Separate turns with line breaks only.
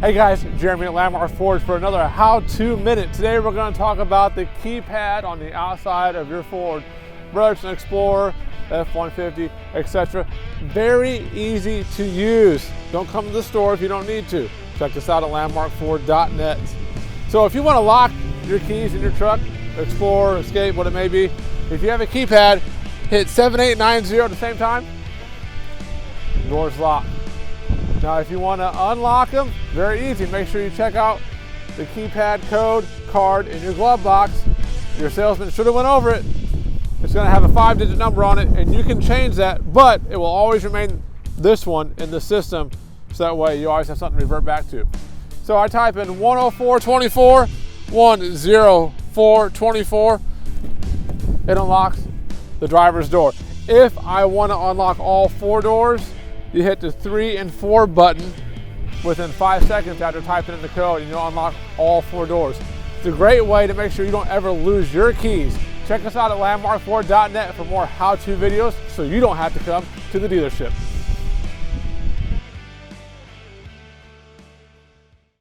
Hey guys, Jeremy at Landmark Ford for another how-to minute. Today we're going to talk about the keypad on the outside of your Ford, whether it's an Explorer, F-150, etc. Very easy to use. Don't come to the store if you don't need to. Check us out at landmarkford.net. So if you want to lock your keys in your truck, Explorer, Escape, what it may be, if you have a keypad, hit 7890 at the same time, door's locked. Now if you want to unlock them, very easy. Make sure you check out the keypad code card in your glove box. Your salesman should have went over it. It's going to have a 5-digit number on it, and you can change that, but it will always remain this one in the system, so that way you always have something to revert back to. So I type in 10424, 10424. It unlocks the driver's door. If I want to unlock all 4 doors, you hit the 3 and 4 button within 5 seconds after typing in the code, and you'll unlock all 4 doors. It's a great way to make sure you don't ever lose your keys. Check us out at landmarkford.net for more how-to videos so you don't have to come to the dealership.